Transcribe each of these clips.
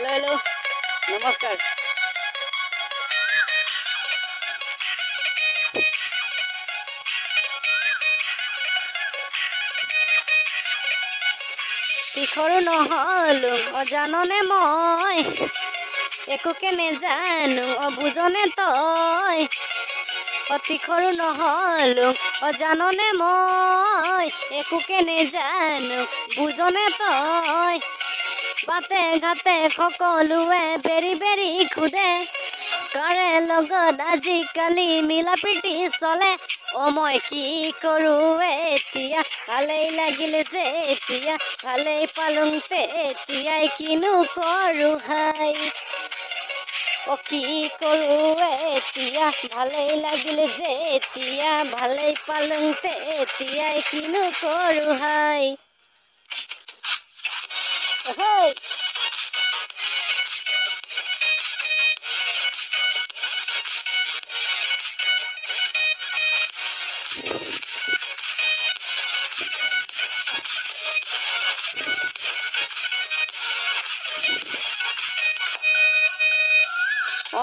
Hello नमस्कार। শিখৰো নহলো অজাননে মই একোকে নেজানো অবুজনে তই অতিখৰো নহলো অজাননে মই একোকে নেজানো বুজনে তই বাতে ঘাটে সকলোৱে বেৰি বেৰি খুদে কাৰে লগত আজিকালি মিলা প্ৰীতি চলে মই কি কৰো এতিয়া ভালেই লাগিল যে এতিয়া ভালেই পালুং তে এতিয়াই কিনো কৰো হাই কি কৰো এতিয়া ভালেই লাগিল যে এতিয়া ভালেই পালুং তে এতিয়াই কিনো কৰো হাই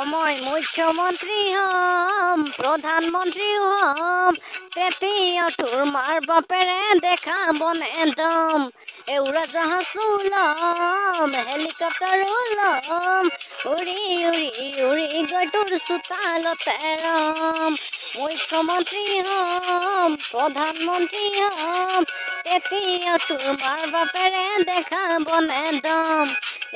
মই মুখ্যমন্ত্ৰী হম প্ৰধানমন্ত্ৰী হম তেতিয়া তোৰ মাৰ বাপেৰে দেখাবনে দম উৰাজাহাজো লম হেলিকপ্টাৰো লম উৰি উৰি উৰি গৈ তোৰ চোতালতে ৰম মুখ্যমন্ত্ৰী হম প্ৰধানমন্ত্ৰী হম তেতিয়া তোৰ মাৰ বাপেৰে দেখাবনে দম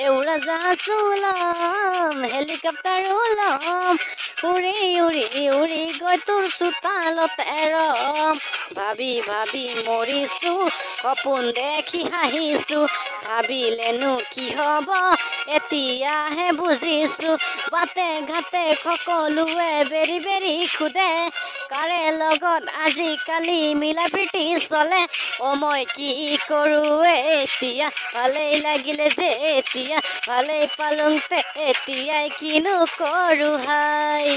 উৰাজাহাজো লম হেলিকপ্টাৰো লম উৰি উৰি উৰি গৈ তোৰ চোতালতে ৰম ভাবি ভাবি মৰিছো সপোন দেখি হাঁহিছো ভাবিলেনো কি হব এতিয়াহে বুজিছো বাতে ঘাটে সকলোৱে বেৰি বেৰি খুদে কাৰে লগত আজিকালি মিলা প্ৰীতি চলে মই কি কৰো এতিয়া ভালেই লাগিলে যে এতিয়া ভালেই পালুং তে এতিয়াই কিনো কৰো হাই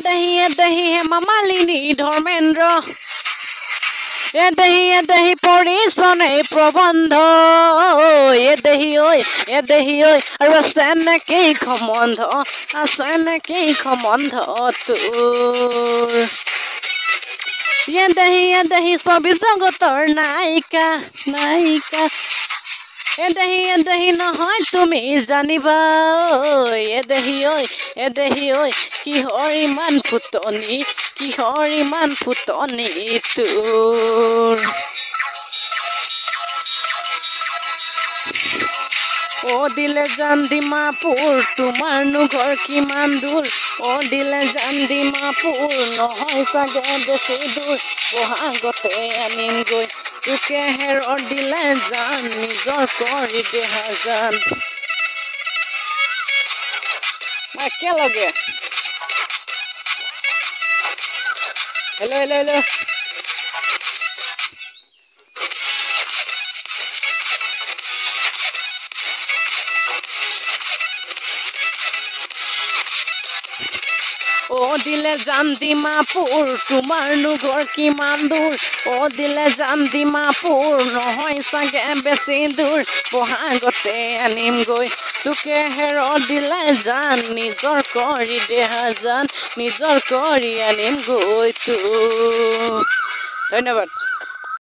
দহি হে মামালিনী ধৰ্মেন্দ্ৰ এদেহি পৰিচনে প্ৰবন্ধ এদেহি ঐ আৰু আছে নেকি সম্বন্ধ তোৰ এদেহি ছবি জগতৰ নায়িকা এদেহি নহয় তুমি জানিবা এদেহি ঐ কিহৰ ইমান ফুটনি তোৰ দিলে জান ডিমাপুৰ তোমাৰনো ঘৰ কিমান দূৰ দিলে জান ডিমাপুৰ নহয় চাগে বেছি দূৰ বহাগতে আনিমগৈ তোকে হেৰ দিলে জান নিজৰ কৰি দেহা জান একেলগে হেল্ল' দিলে জান ডিমাপুৰ তোমাৰনো ঘৰ কিমান দূৰ দিলে জান ডিমাপুৰ নহয় চাগে বেছি দূৰ বহাগতে আনিমগৈ তোকে হেৰ দিলে জান নিজৰ কৰি দেহা জান নিজৰ কৰি আনিমগৈ তোক ধন্যবাদ।